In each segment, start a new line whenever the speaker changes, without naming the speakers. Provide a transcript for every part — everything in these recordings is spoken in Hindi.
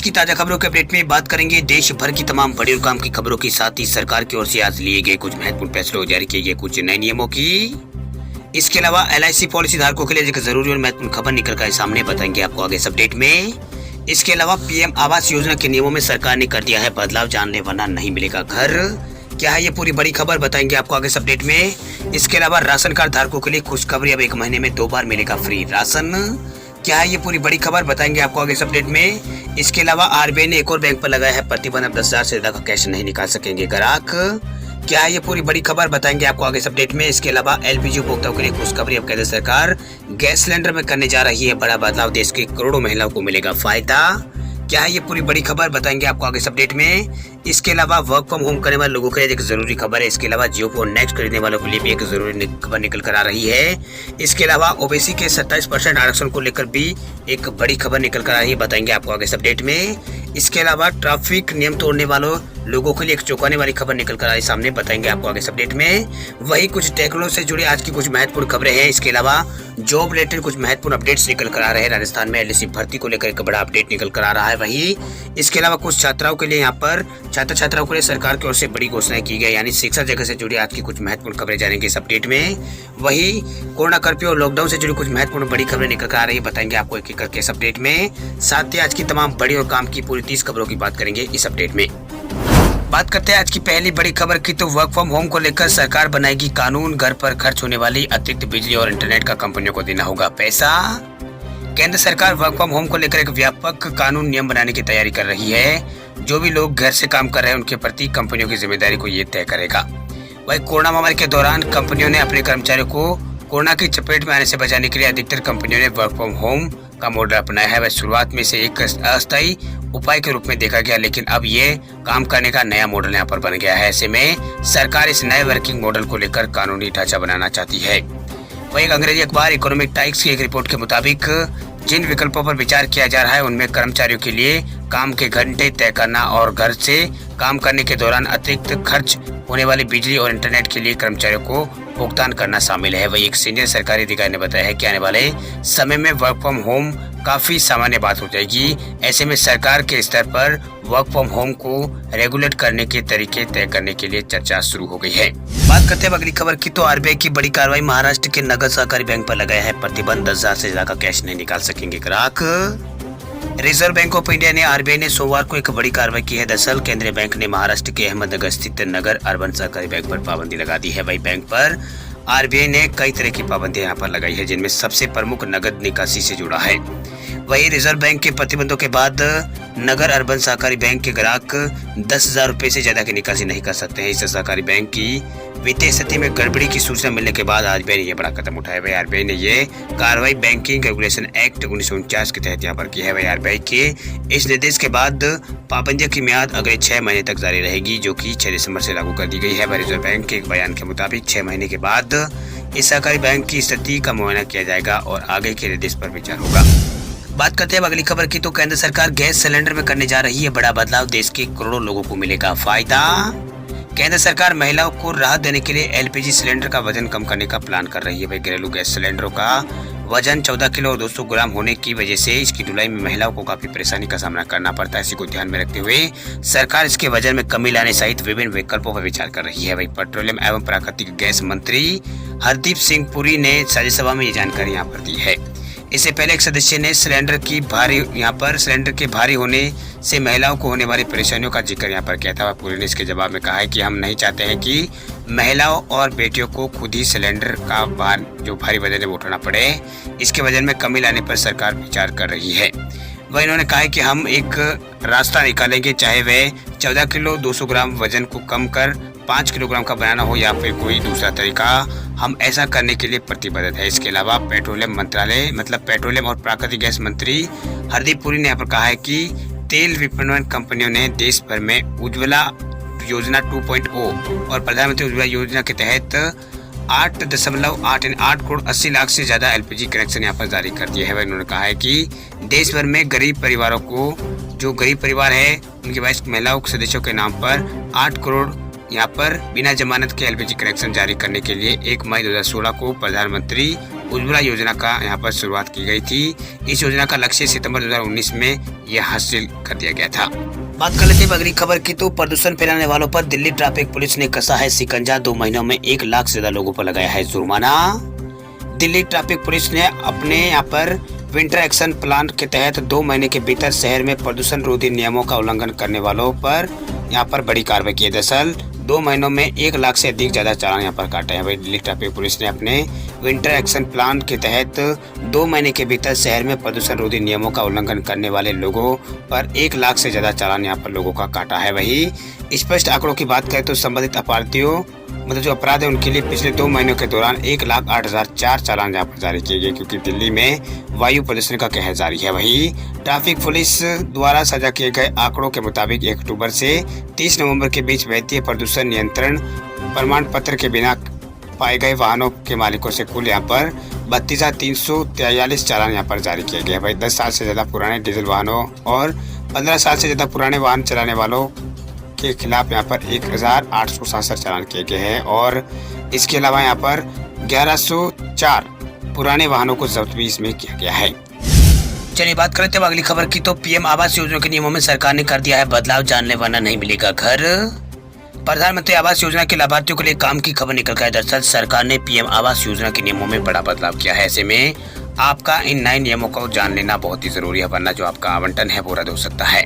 की ताजा खबरों के अपडेट में बात करेंगे देश भर की तमाम बड़ी और काम की खबरों के साथ ही सरकार की ओर से आज लिए गए कुछ महत्वपूर्ण फैसलों जारी किए गए कुछ नए नियमों की। इसके अलावा LIC पॉलिसी धारकों के लिए एक जरूरी और महत्वपूर्ण खबर निकल कर सामने बताएंगे आपको आगे इस अपडेट में। इसके अलावा PM आवास योजना के नियमों में सरकार ने कर दिया है बदलाव, जानने वरना नहीं मिलेगा घर। क्या है ये पूरी बड़ी खबर बताएंगे आपको आगे इस अपडेट में। इसके अलावा राशन कार्ड धारकों के लिए खुशखबरी, अब 1 महीने में 2 बार मिलेगा फ्री राशन। क्या है ये पूरी बड़ी खबर बताएंगे आपको आगे इस अपडेट में। इसके अलावा RBI ने एक और बैंक पर लगाया है प्रतिबंध, अब 10,000 से ज्यादा का कैश नहीं निकाल सकेंगे ग्राहक। क्या है ये पूरी बड़ी खबर बताएंगे आपको आगे इस अपडेट में। इसके अलावा LPG उपभोक्ताओं के लिए खुशखबरी, अब केंद्र सरकार गैस सिलेंडर में करने जा रही है बड़ा बदलाव, देश की करोड़ों महिलाओं को मिलेगा फायदा। क्या है ये पूरी बड़ी खबर बताएंगे आपको आगे इस अपडेट में। इसके अलावा वर्क फ्रॉम होम करने वाले लोगों के लिए एक जरूरी खबर है। इसके अलावा जियो फोन नेक्स्ट खरीदने वालों के लिए भी एक जरूरी खबर निकल कर आ रही है। इसके अलावा OBC के 27% आरक्षण को लेकर भी एक बड़ी खबर निकल कर आ रही है, बताएंगे आपको आगे इस अपडेट में। इसके अलावा ट्रैफिक नियम तोड़ने वालों लोगों के लिए एक चौंकाने वाली खबर निकल कर आई सामने, बताएंगे आपको आगे इस अपडेट में। वही कुछ टेक्नोलॉजी से जुड़ी आज की कुछ महत्वपूर्ण खबरें हैं। इसके अलावा जॉब रिलेटेड कुछ महत्वपूर्ण अपडेट्स निकल कर आ रहे हैं। राजस्थान में LIC भर्ती को लेकर एक बड़ा अपडेट निकल कर आ रहा है। वही इसके अलावा कुछ छात्राओं के लिए यहाँ पर छात्राओं के लिए सरकार की ओर से बड़ी घोषणाएं की गई, यानी शिक्षा जगत से जुड़ी आज की कुछ महत्वपूर्ण खबरें जानेंगे इस अपडेट में। वही कोरोना कर्फ्यू और लॉकडाउन से जुड़ी कुछ महत्वपूर्ण बड़ी खबरें निकल कर आ रही है, बताएंगे आपको एक एक करके इस अपडेट में। साथ ही आज की तमाम बड़ी और काम की पूरी 30 खबरों की बात करेंगे इस अपडेट में। बात करते हैं आज की पहली बड़ी खबर की, तो वर्क फ्रॉम होम को लेकर सरकार बनाएगी कानून, घर पर खर्च होने वाली अतिरिक्त बिजली और इंटरनेट का कंपनियों को देना होगा पैसा। केंद्र सरकार वर्क फ्रॉम होम को लेकर एक व्यापक कानून नियम बनाने की तैयारी कर रही है। जो भी लोग घर से काम कर रहे हैं उनके प्रति कंपनियों की जिम्मेदारी को ये तय करेगा। वही कोरोना महामारी के दौरान कंपनियों ने अपने कर्मचारियों को कोरोना की चपेट में आने से बचाने के लिए अधिकतर कंपनियों ने वर्क फ्रॉम होम का मॉडल अपनाया है। वह शुरुआत में से एक अस्थायी उपाय के रूप में देखा गया, लेकिन अब ये काम करने का नया मॉडल यहाँ पर बन गया है। ऐसे में सरकार इस नए वर्किंग मॉडल को लेकर कानूनी ढांचा बनाना चाहती है। वही एक अंग्रेजी अखबार इकोनॉमिक टाइम्स की एक रिपोर्ट के मुताबिक जिन विकल्पों पर विचार किया जा रहा है उनमें कर्मचारियों के लिए काम के घंटे तय करना और घर से काम करने के दौरान अतिरिक्त खर्च होने वाली बिजली और इंटरनेट के लिए कर्मचारियों को भुगतान करना शामिल है। वही एक सीनियर सरकारी अधिकारी ने बताया है कि आने वाले समय में वर्क फ्रॉम होम काफी सामान्य बात हो जाएगी। ऐसे में सरकार के स्तर पर वर्क फ्रॉम होम को रेगुलेट करने के तरीके तय करने के लिए चर्चा शुरू हो गई है। बात करते हैं अगली खबर की, तो RBI की बड़ी कार्रवाई, महाराष्ट्र के नगद सहकारी बैंक पर लगाया है प्रतिबंध, 10,000 से ज्यादा का कैश नहीं निकाल सकेंगे ग्राहक। रिजर्व बैंक ऑफ इंडिया ने RBI ने सोमवार को एक बड़ी कार्रवाई की है। दरअसल केंद्रीय बैंक ने महाराष्ट्र के अहमदनगर स्थित नगर अर्बन सहकारी बैंक पर पाबंदी लगा दी है। वही बैंक पर RBI ने कई तरह की पाबंदियां यहाँ पर लगाई है, जिनमें सबसे प्रमुख नगद निकासी से जुड़ा है। वही रिजर्व बैंक के प्रतिबंधों के बाद नगर अर्बन सहकारी बैंक के ग्राहक 10,000 रुपए से ज्यादा की निकासी नहीं कर सकते हैं। इस सहकारी बैंक की वित्तीय स्थिति में गड़बड़ी की सूचना मिलने के बाद RBI ने यह बड़ा कदम उठाया है। RBI ने ये कार्रवाई बैंकिंग रेगुलेशन एक्ट 1949 के तहत यहाँ पर की है। वही RBI के इस निर्देश के बाद पाबंदियों की मियाद अगले 6 महीने तक जारी रहेगी, जो कि 6 दिसंबर से लागू कर दी गई है। रिजर्व बैंक के एक बयान के मुताबिक 6 महीने के बाद इस सहकारी बैंक की स्थिति का मुआयना किया जाएगा और आगे के निर्देश पर विचार होगा। बात करते हैं अगली खबर की, तो केंद्र सरकार गैस सिलेंडर में करने जा रही है बड़ा बदलाव, देश के करोड़ों लोगों को मिलेगा फायदा। केंद्र सरकार महिलाओं को राहत देने के लिए LPG सिलेंडर का वजन कम करने का प्लान कर रही है। वही घरेलू गैस सिलेंडरों का वजन 14 किलो और 200 ग्राम होने की वजह से इसकी ढुलाई में महिलाओं को काफी परेशानी का सामना करना पड़ता है। इसी को ध्यान में रखते हुए सरकार इसके वजन में कमी लाने सहित विभिन्न विकल्पों पर विचार कर रही है। वही पेट्रोलियम एवं प्राकृतिक गैस मंत्री हरदीप सिंह पुरी ने राज्यसभा में ये जानकारी यहाँ पर दी है। इससे पहले एक सदस्य ने सिलेंडर के भारी होने से महिलाओं को होने वाली परेशानियों का जिक्र यहाँ पर किया था। पुरी ने इसके जवाब में कहा है कि हम नहीं चाहते हैं कि महिलाओं और बेटियों को खुद ही सिलेंडर का जो भारी वजन है वो उठाना पड़े। इसके वजन में कमी लाने पर सरकार विचार कर रही है। वह इन्होंने कहा है कि हम एक रास्ता निकालेंगे, चाहे वह 14 किलो 200 ग्राम वजन को कम कर 5 किलोग्राम का बनाना हो या फिर कोई दूसरा तरीका, हम ऐसा करने के लिए प्रतिबद्ध है। इसके अलावा पेट्रोलियम और प्राकृतिक गैस मंत्री हरदीप पुरी ने यहाँ पर कहा है कि तेल विपणन कंपनियों ने देश भर में उज्ज्वला योजना 2.0 और प्रधानमंत्री उज्ज्वला योजना के तहत 8.8 करोड़ 80 लाख से ज्यादा LPG कनेक्शन यहाँ पर जारी कर दिए है। उन्होंने कहा है कि देश भर में गरीब परिवारों को, जो गरीब परिवार है उनके 22 महिलाओं सदस्यों के नाम पर 8 करोड़ यहाँ पर बिना जमानत के एलपीजी कनेक्शन जारी करने के लिए 1 मई 2016 को प्रधानमंत्री उज्ज्वला योजना का यहाँ पर शुरुआत की गई थी। इस योजना का लक्ष्य सितंबर 2019 में यह हासिल कर दिया गया था। बात कर लेते हैं अगली खबर की, तो प्रदूषण फैलाने वालों पर दिल्ली ट्रैफिक पुलिस ने कसा है शिकंजा। 2 महीनों में 1 लाख से ज्यादा लोगों पर लगाया है जुर्माना। दिल्ली ट्रैफिक पुलिस ने अपने यहाँ पर विंटर एक्शन प्लान के तहत 2 महीने के भीतर शहर में प्रदूषण रोधी नियमों का उल्लंघन करने वालों पर यहाँ पर बड़ी कार्रवाई की है। दरअसल 2 महीनों में 1 लाख से अधिक ज्यादा चालान यहाँ पर काटे हैं। वही दिल्ली ट्रैफिक पुलिस ने अपने विंटर एक्शन प्लान के तहत 2 महीने के भीतर शहर में प्रदूषण रोधी नियमों का उल्लंघन करने वाले लोगों पर 1 लाख से ज्यादा चालान यहाँ पर लोगों का काटा है। वही स्पष्ट आंकड़ों की बात करें तो संबंधित अपराधियों मतलब जो अपराध है उनके लिए पिछले 2 महीनों के दौरान 1,08,004 चालान यहाँ पर जारी किए गए, क्योंकि दिल्ली में वायु प्रदूषण का कहर जारी है। वही ट्रैफिक पुलिस द्वारा साझा किए गए आंकड़ों के मुताबिक 1 अक्टूबर से 30 नवंबर के बीच वैद्य प्रदूषण नियंत्रण प्रमाण पत्र के बिना पाए गए वाहनों के मालिकों से कुल यहाँ पर 32,343 चालान यहाँ पर जारी किए गए। वही 10 साल से ज्यादा पुराने डीजल वाहनों और 15 साल से ज्यादा पुराने वाहन चलाने वालों के खिलाफ यहाँ पर 1,867 चालान किए गए हैं और इसके अलावा यहाँ पर 1,104 पुराने वाहनों को जब्त भी इसमें किया गया है। चलिए बात करते हैं अगली खबर की, तो पीएम आवास योजना के नियमों में सरकार ने कर दिया है बदलाव, जानने वाला नहीं मिलेगा घर। प्रधानमंत्री आवास योजना के लाभार्थियों के लिए काम की खबर निकल कर है। दरअसल सरकार ने पीएम आवास योजना के नियमों में बड़ा बदलाव किया है। ऐसे में आपका इन नए नियमों को जान लेना बहुत ही जरूरी है, वरना जो आपका आवंटन है वो रद्द हो सकता है।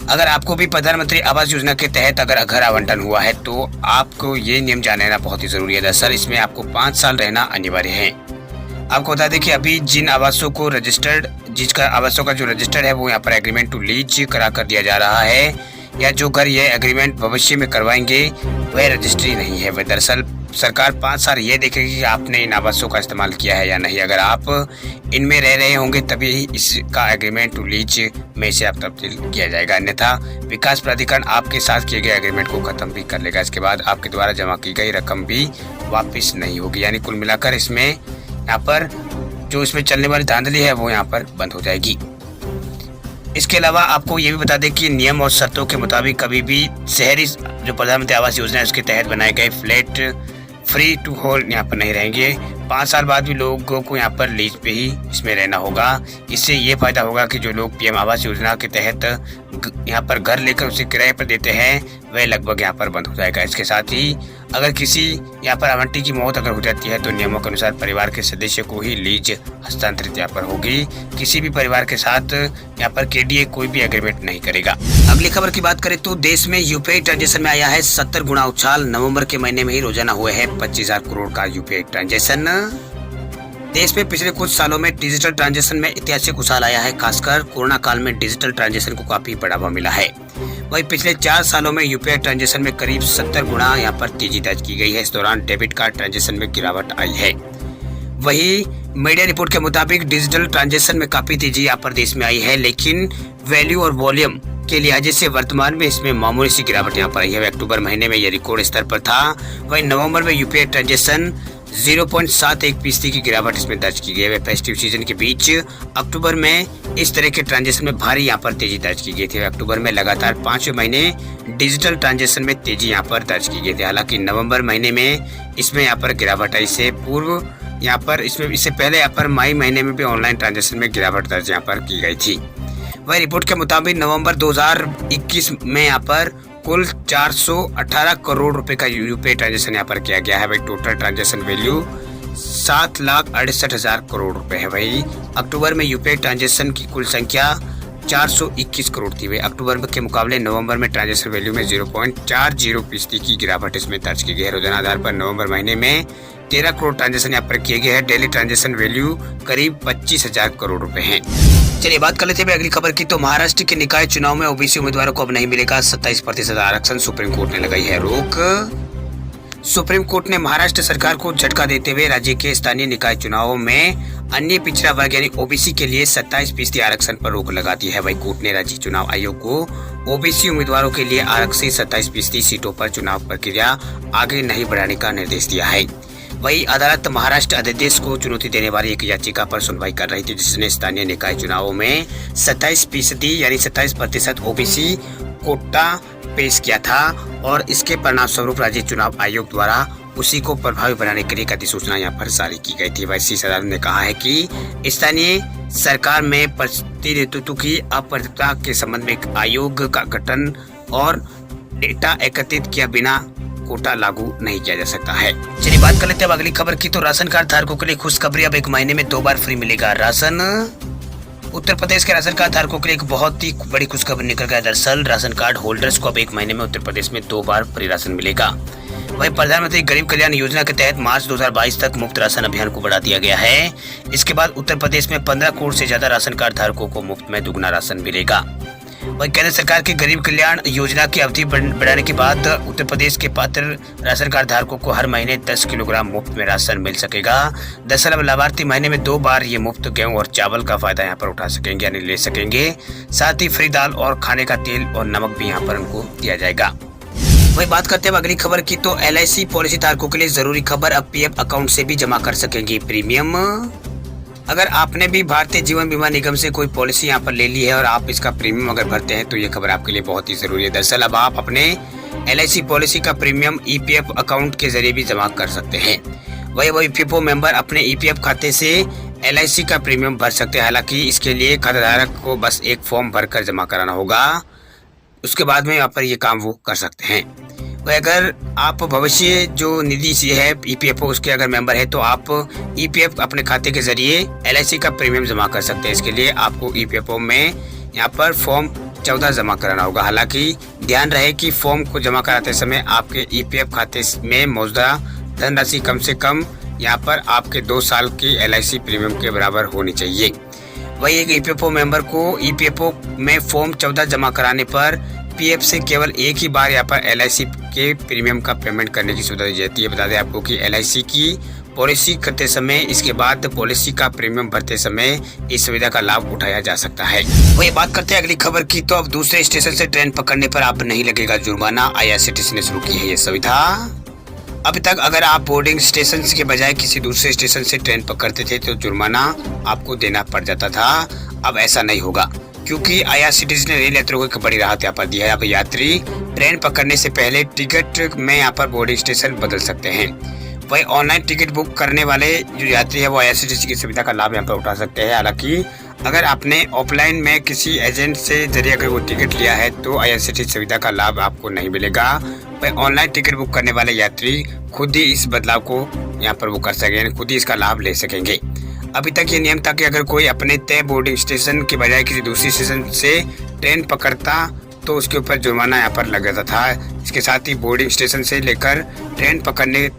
अगर आपको भी प्रधानमंत्री आवास योजना के तहत अगर घर आवंटन हुआ है तो आपको ये नियम जान लेना बहुत ही जरूरी है। दरअसल इसमें आपको 5 साल रहना अनिवार्य है। आपको बता दें कि अभी जिन आवासों को रजिस्टर्ड जिसका आवासों का जो रजिस्टर्ड है वो यहाँ पर एग्रीमेंट टू लीज करा कर दिया जा रहा है, या जो घर ये एग्रीमेंट भविष्य में करवाएंगे वह रजिस्ट्री नहीं है। वह दरअसल सरकार 5 साल ये देखेगी कि आपने इन आवासों का इस्तेमाल किया है या नहीं। अगर आप इनमें रह रहे होंगे तभी इसका एग्रीमेंट टू लीज में से आप तब्दील किया जाएगा, अन्यथा विकास प्राधिकरण आपके साथ किए गए एग्रीमेंट को खत्म भी कर लेगा। इसके बाद आपके द्वारा जमा की गई रकम भी वापस नहीं होगी। यानी कुल मिलाकर इसमें यहाँ पर जो इसमें चलने वाली धांधली है वो यहाँ पर बंद हो जाएगी। इसके अलावा आपको ये भी बता दें कि नियम और शर्तों के मुताबिक कभी भी शहरी जो प्रधानमंत्री आवास योजना है उसके तहत बनाए गए फ्लैट फ्री टू होल्ड यहाँ पर नहीं रहेंगे। 5 साल बाद भी लोगों को यहाँ पर लीज पे ही इसमें रहना होगा। इससे ये फायदा होगा कि जो लोग पीएम आवास योजना के तहत यहाँ पर घर लेकर उसे किराए पर देते हैं वह लगभग यहाँ पर बंद हो जाएगा। इसके साथ ही अगर किसी यहाँ पर आवंटी की मौत अगर हो जाती है तो नियमों के अनुसार परिवार के सदस्य को ही लीज हस्तांतरित यहाँ पर होगी। किसी भी परिवार के साथ यहाँ पर केडीए कोई भी एग्रीमेंट नहीं करेगा। अगली खबर की बात करें तो देश में यूपीआई ट्रांजेक्शन में आया है 70 गुना उछाल। नवंबर के महीने में ही रोजाना हुए हैं 25,000 करोड़ का यूपीआई ट्रांजेक्शन। देश में पिछले कुछ सालों में डिजिटल ट्रांजेक्शन में ऐतिहासिक उछाल आया है। खासकर कोरोना काल में डिजिटल ट्रांजेक्शन को काफी बढ़ावा मिला है। वहीं पिछले 4 सालों में यूपीआई ट्रांजेक्शन में करीब 70 गुना यहाँ पर तेजी दर्ज की गई है। इस दौरान डेबिट कार्ड ट्रांजेक्शन में गिरावट आई है। वहीं मीडिया रिपोर्ट के मुताबिक डिजिटल ट्रांजेक्शन में काफी तेजी यहाँ पर देश में आई है, लेकिन वैल्यू और वॉल्यूम के लिहाज से वर्तमान में इसमें मामूली सी गिरावट यहाँ पर आई है। अक्टूबर महीने में यह रिकॉर्ड स्तर पर था। वहीं नवंबर में यूपीआई ट्रांजेक्शन 0.71% की गिरावट इसमें दर्ज की गई है। फेस्टिव सीजन के बीच अक्टूबर में इस तरह के ट्रांजेक्शन में भारी यहाँ पर तेजी दर्ज की गई थी। अक्टूबर में लगातार 5वें महीने डिजिटल ट्रांजेक्शन में तेजी यहाँ पर दर्ज की गई थी। हालांकि नवंबर महीने में इसमें यहाँ पर गिरावट आई। इससे पूर्व यहाँ पर इससे पहले यहाँ पर मई महीने में भी ऑनलाइन ट्रांजेक्शन में गिरावट दर्ज यहाँ पर की गई थी। वही रिपोर्ट के मुताबिक नवंबर 2021 में यहाँ पर कुल 418 करोड़ रुपए का यूपीआई ट्रांजेक्शन यहाँ पर किया गया है। वही टोटल ट्रांजेक्शन वैल्यू 7,68,000 करोड़ रुपए है। वही अक्टूबर में यूपीआई ट्रांजेक्शन की कुल संख्या 421 करोड़ थी। वही अक्टूबर के मुकाबले नवंबर में ट्रांजेक्शन वैल्यू में 0.40% की गिरावट इसमें दर्ज की गई है। रोजाना आधार पर नवंबर महीने में 13 करोड़ ट्रांजेक्शन यहाँ पर किए गए हैं। डेली ट्रांजेक्शन वैल्यू करीब 25,000 करोड़ रुपए है। चलिए बात कर लेते हैं अगली खबर की, तो महाराष्ट्र के निकाय चुनाव में ओबीसी उम्मीदवारों को अब नहीं मिलेगा 27% आरक्षण। सुप्रीम कोर्ट ने लगाई है रोक। सुप्रीम कोर्ट ने महाराष्ट्र सरकार को झटका देते हुए राज्य के स्थानीय निकाय चुनावों में अन्य पिछड़ा वर्ग यानी ओबीसी के लिए 27% आरक्षण पर रोक लगा दी है। वही कोर्ट ने राज्य चुनाव आयोग को ओबीसी उम्मीदवारों के लिए आरक्षित 27% सीटों पर चुनाव प्रक्रिया आगे नहीं बढ़ाने का निर्देश दिया है। वही अदालत महाराष्ट्र अध्यादेश को चुनौती देने वाली एक याचिका पर सुनवाई कर रही थी, जिसने स्थानीय निकाय चुनावों में 27% यानी 27% ओबीसी कोटा पेश किया था और इसके परिणाम स्वरूप राज्य चुनाव आयोग द्वारा उसी को प्रभावी बनाने के लिए एक अधिसूचना यहाँ पर जारी की गई थी। वैसे शीर्ष अदालत ने कहा है कि स्थानीय सरकार में प्रतिनिधित्व की अपात्रता के संबंध में एक आयोग का गठन और डेटा एकत्रित किया बिना कोटा लागू नहीं किया जा सकता है। चलिए बात कर लेते हैं अब अगली खबर की। तो राशन कार्ड धारकों के लिए खुशखबरी, अब 1 महीने में 2 बार फ्री मिलेगा राशन। उत्तर प्रदेश के राशन कार्ड धारकों के लिए एक बहुत ही बड़ी खुशखबरी निकल गया। दरअसल राशन कार्ड होल्डर्स को अब 1 महीने में उत्तर प्रदेश में 2 बार फ्री राशन मिलेगा। वहीं प्रधानमंत्री गरीब कल्याण योजना के तहत मार्च 2022 तक मुफ्त राशन अभियान को बढ़ा दिया गया है। इसके बाद उत्तर प्रदेश में 15 करोड़ से ज्यादा राशन कार्ड धारकों को मुफ्त में दुगना राशन मिलेगा। वहीं केंद्र सरकार की गरीब कल्याण योजना की अवधि बढ़ाने के बाद उत्तर प्रदेश के पात्र राशन कार्ड धारकों को हर महीने 10 किलोग्राम मुफ्त में राशन मिल सकेगा। दरअसल अब लाभार्थी महीने में 2 बार ये मुफ्त गेहूं और चावल का फायदा यहाँ पर उठा सकेंगे, यानी ले सकेंगे। साथ ही फ्री दाल और खाने का तेल और नमक भी यहाँ पर उनको दिया जाएगा। वही बात करते हैं अगली खबर की। तो LIC पॉलिसी धारकों के लिए जरूरी खबर, अब PF अकाउंट से भी जमा कर सकेंगे प्रीमियम। अगर आपने भी भारतीय जीवन बीमा निगम से कोई पॉलिसी यहाँ पर ले ली है और आप इसका प्रीमियम अगर भरते हैं तो ये खबर आपके लिए बहुत ही जरूरी है। दरअसल अब आप अपने LIC पॉलिसी का प्रीमियम EPF अकाउंट के जरिए भी जमा कर सकते हैं। वही FIFO मेंबर अपने EPF खाते से LIC का प्रीमियम भर सकते हैं। हालांकि इसके लिए खाताधारक को बस एक फॉर्म भरकर जमा कराना होगा, उसके बाद में यहाँ पर ये काम वो कर सकते हैं। वह अगर आप भविष्य जो निधि से है EPFO उसके अगर मेंबर है तो आप EPF अपने खाते के जरिए LIC का प्रीमियम जमा कर सकते हैं। इसके लिए आपको EPFO में यहाँ पर फॉर्म 14 जमा कराना होगा। हालांकि ध्यान रहे कि फॉर्म को जमा कराते समय आपके EPF खाते में मौजूदा धनराशि कम से कम यहाँ पर आपके 2 साल की LIC प्रीमियम के बराबर होनी चाहिए। वही एक EPFO मेंबर को EPFO में फॉर्म 14 जमा कराने पर PF से केवल एक ही बार यहाँ पर LIC के प्रीमियम का पेमेंट करने की सुविधा दी जाती है। बता दें आपको कि LIC की पॉलिसी करते समय इसके बाद पॉलिसी का प्रीमियम भरते समय इस सुविधा का लाभ उठाया जा सकता है। वही बात करते हैं अगली खबर की। तो अब दूसरे स्टेशन से ट्रेन पकड़ने पर आप नहीं लगेगा जुर्माना, IRCTC ने शुरू की है ये सुविधा। अभी तक अगर आप बोर्डिंग स्टेशन के बजाय किसी दूसरे स्टेशन से ट्रेन पकड़ते थे तो जुर्माना आपको देना पड़ जाता था। अब ऐसा नहीं होगा क्योंकि IRCTC ने रेल यात्रियों को एक बड़ी राहत यहाँ पर दी है। अब यात्री ट्रेन पकड़ने से पहले टिकट में यहाँ पर बोर्डिंग स्टेशन बदल सकते हैं। वही ऑनलाइन टिकट बुक करने वाले जो यात्री है वो IRCTC की सुविधा का लाभ यहाँ पर उठा सकते हैं। हालांकि अगर आपने ऑफलाइन में किसी एजेंट से जरिए अगर वो टिकट लिया है तो IRCTC सुविधा का लाभ आपको नहीं मिलेगा। वही ऑनलाइन टिकट बुक करने वाले यात्री खुद ही इस बदलाव को यहाँ पर वो कर सकेंगे, खुद ही इसका लाभ ले सकेंगे। अभी तक ये नियम था कि अगर कोई अपने तय बोर्डिंग स्टेशन के बजाय किसी दूसरी स्टेशन से ट्रेन पकड़ता तो उसके ऊपर जुर्माना यहाँ पर लग जाता था। इसके साथ ही बोर्डिंग स्टेशन से लेकर ट्रेन पकड़ने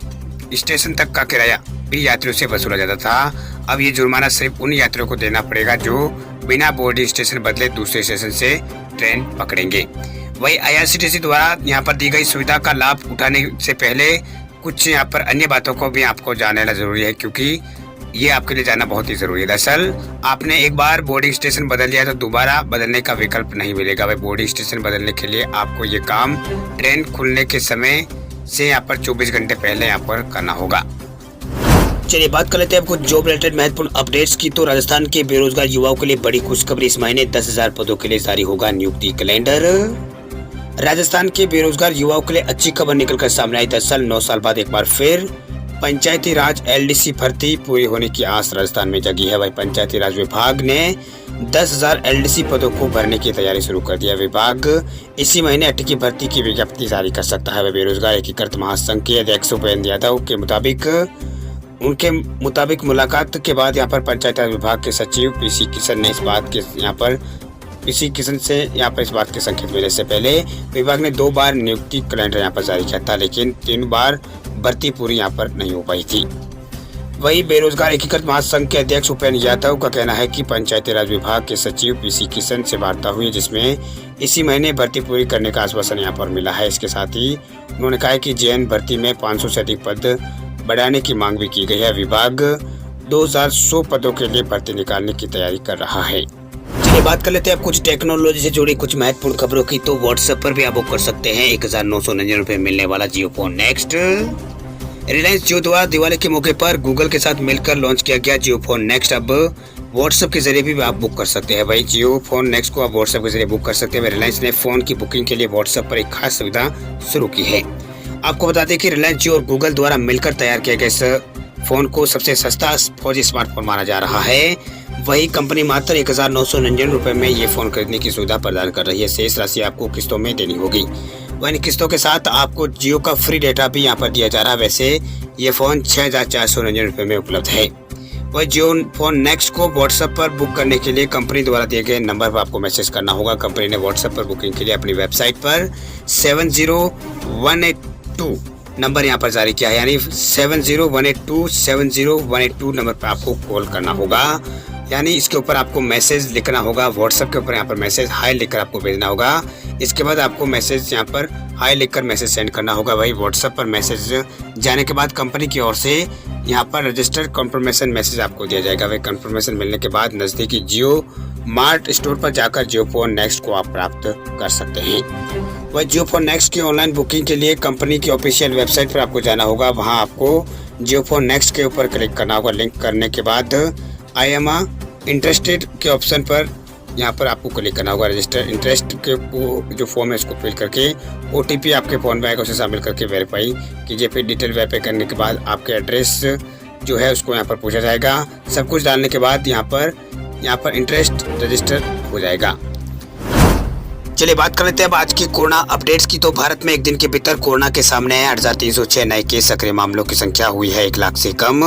स्टेशन तक का किराया भी यात्रियों से वसूला जाता था। अब ये जुर्माना सिर्फ उन यात्रियों को देना पड़ेगा जो बिना बोर्डिंग स्टेशन बदले दूसरे स्टेशन से ट्रेन पकड़ेंगे। वही IRCTC द्वारा यहाँ पर दी गई सुविधा का लाभ उठाने से पहले कुछ यहाँ पर अन्य बातों को भी आपको जानना जरूरी है, क्योंकि ये आपके लिए जानना बहुत ही जरूरी है। दरअसल आपने एक बार बोर्डिंग स्टेशन बदल लिया तो दोबारा बदलने का विकल्प नहीं मिलेगा। भाई बोर्डिंग स्टेशन बदलने के लिए आपको ये काम ट्रेन खुलने के समय से यहाँ पर 24 घंटे पहले यहाँ पर करना होगा। चलिए बात कर लेते हैं कुछ जॉब रिलेटेड महत्वपूर्ण अपडेट्स की। तो राजस्थान के बेरोजगार युवाओं के लिए बड़ी खुशखबरी, इस महीने 10,000 पदों के लिए जारी होगा नियुक्ति कैलेंडर। राजस्थान के बेरोजगार युवाओं के लिए अच्छी खबर निकलकर सामने आई। 10 साल 9 साल बाद एक बार फिर पंचायती राज LDC भर्ती पूरी होने की आस राजस्थान में जगी है। वही पंचायती राज विभाग ने 10,000 LDC पदों को भरने की तैयारी शुरू कर दिया। विभाग इसी महीने 8 की भर्ती की विज्ञप्ति जारी कर सकता है। वह बेरोजगार एकीकृत महासंघ के अध्यक्ष उपेंद्र यादव के मुताबिक मुलाकात के बाद यहाँ पर पंचायत राज विभाग के सचिव PC किशन ने इस बात के संकेत मिलने से पहले विभाग ने 2 बार नियुक्ति कैलेंडर यहाँ पर जारी किया था, लेकिन 3 बार भर्ती पूरी यहाँ पर नहीं हो पाई थी। वही बेरोजगार एकीकृत महासंघ के अध्यक्ष उपेंद्र यादव का कहना है कि पंचायती राज विभाग के सचिव PC किशन से वार्ता हुई जिसमें इसी महीने भर्ती पूरी करने का आश्वासन यहाँ पर मिला है। इसके साथ ही उन्होंने कहा कि JN भर्ती में 500 से अधिक पद बढ़ाने की मांग भी की गई है। विभाग 2100 पदों के लिए भर्ती निकालने की तैयारी कर रहा है। चलिए बात कर लेते हैं अब कुछ टेक्नोलॉजी से जुड़ी कुछ महत्वपूर्ण खबरों की। तो व्हाट्सएप पर भी आप बुक कर सकते हैं 1999 रुपए मिलने वाला जियो फोन नेक्स्ट। रिलायंस जियो द्वारा दिवाली के मौके पर गूगल के साथ मिलकर लॉन्च किया गया जियो फोन नेक्स्ट अब व्हाट्सएप के जरिए भी आप बुक कर सकते हैं। भाई जियो फोन नेक्स्ट को आप व्हाट्सएप के जरिए बुक कर सकते हैं। रिलायंस ने फोन की बुकिंग के लिए व्हाट्सएप पर एक खास सुविधा शुरू की है। आपको बता दें कि रिलायंस जियो और गूगल द्वारा मिलकर तैयार किया गया इस फोन को सबसे सस्ता 4G स्मार्टफोन माना जा रहा है। वही कंपनी मात्र 1999 रुपए में ये फोन खरीदने की सुविधा प्रदान कर रही है। शेष राशि आपको किस्तों में देनी होगी। वहीं किस्तों के साथ आपको जियो का फ्री डेटा भी यहाँ पर दिया जा रहा है। वैसे ये फोन 6499 रुपए में उपलब्ध है। वही जियो फोन नेक्स्ट को व्हाट्सएप पर बुक करने के लिए कंपनी द्वारा दिए गए नंबर पर आपको मैसेज करना होगा। कंपनी ने व्हाट्सएप पर बुकिंग के लिए अपनी वेबसाइट पर 70182 नंबर यहाँ पर जारी किया है, यानी 70182 नंबर पर आपको कॉल करना होगा। यानी इसके ऊपर आपको मैसेज लिखना होगा। व्हाट्सएप के ऊपर यहाँ पर मैसेज हाई लिखकर आपको भेजना होगा। इसके बाद आपको मैसेज यहाँ पर हाई लिखकर मैसेज सेंड करना होगा। भाई व्हाट्सएप पर मैसेज जाने के बाद कंपनी की ओर से यहाँ पर रजिस्टर्ड कंफर्मेशन मैसेज आपको दिया जाएगा। वही कंफर्मेशन मिलने के बाद नज़दीकी जियो मार्ट स्टोर पर जाकर जियो फोन नेक्स्ट को आप प्राप्त कर सकते हैं। वही जियो फोन नेक्स्ट की ऑनलाइन बुकिंग के लिए कंपनी की ऑफिशियल वेबसाइट पर आपको जाना होगा। वहाँ आपको जियो फोन नेक्स्ट के ऊपर क्लिक करना होगा। लिंक करने के बाद आई एम इंटरेस्टेड के ऑप्शन पर यहाँ पर आपको क्लिक करना होगा। रजिस्टर इंटरेस्ट के जो फॉर्म है उसको फिल करके OTP आपके फ़ोन में आएगा, उसे शामिल करके वेरीफाई कीजिए। फिर डिटेल वेरीफाई करने के बाद आपके एड्रेस जो है उसको यहाँ पर पूछा जाएगा। सब कुछ डालने के बाद यहाँ पर इंटरेस्ट रजिस्टर हो जाएगा। चलिए बात कर लेते हैं अब आज की कोरोना अपडेट्स की। तो भारत में एक दिन के भीतर कोरोना के सामने 8,306 नए केस, सक्रिय मामलों की संख्या हुई है 1 लाख से कम।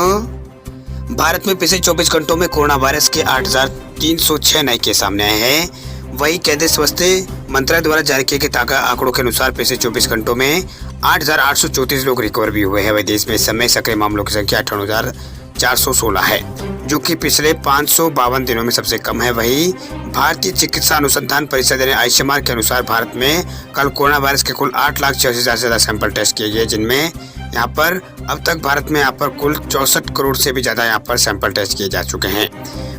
भारत में पिछले 24 घंटों में कोरोना वायरस के 8,306 नए केस सामने आए हैं। वही केंद्रीय स्वास्थ्य मंत्रालय द्वारा जारी किए गए ताज़ा आंकड़ों के अनुसार पिछले 24 घंटों में 8,834 लोग रिकवर भी हुए हैं। वही देश में इस समय सक्रिय मामलों की संख्या 58,416 है, जो कि पिछले 552 दिनों में सबसे कम है। वही भारतीय चिकित्सा अनुसंधान परिषद यानी आईसीएमआर के अनुसार भारत में कल कोरोना वायरस के कुल 8,86,000 से ज़्यादा सैंपल टेस्ट किए गए, जिनमें यहाँ पर अब तक भारत में यहाँ पर कुल 64 करोड़ से भी ज़्यादा यहाँ पर सैंपल टेस्ट किए जा चुके हैं।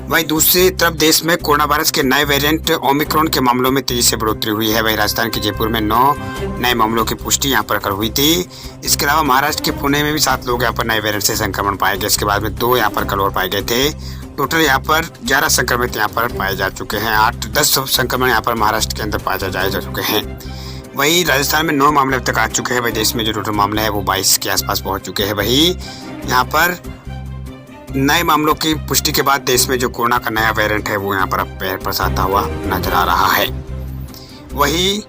वहीं दूसरी तरफ देश में कोरोना वायरस के नए वेरिएंट ओमिक्रॉन के मामलों में तेजी से बढ़ोतरी हुई है। वहीं राजस्थान के जयपुर में 9 नए मामलों की पुष्टि यहाँ पर कल हुई थी। इसके अलावा महाराष्ट्र के पुणे में भी 7 लोग यहाँ पर नए वेरिएंट से संक्रमण पाए गए। इसके बाद में 2 यहाँ पर कल और पाए गए थे। टोटल यहाँ पर 11 संक्रमित यहाँ पर पाए जा चुके हैं। 8-10 संक्रमण यहाँ पर महाराष्ट्र के अंदर पाए जा चुके हैं। वही राजस्थान में 9 मामले अब तक आ चुके हैं। वही देश में जो टोटल मामले हैं वो 22 के आसपास पहुंच चुके हैं। वही यहाँ पर नए मामलों की पुष्टि के बाद देश में जो कोरोना का नया वेरिएंट है वो यहाँ पर अब पैर पसारता हुआ नजर आ रहा है। वही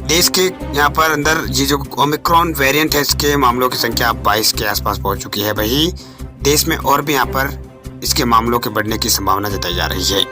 देश के यहाँ पर अंदर ये जो ओमिक्रॉन वेरिएंट है इसके मामलों की संख्या अब 22 के आसपास पहुंच चुकी है। वही देश में और भी यहाँ पर इसके मामलों के बढ़ने की संभावना जताई जा रही है।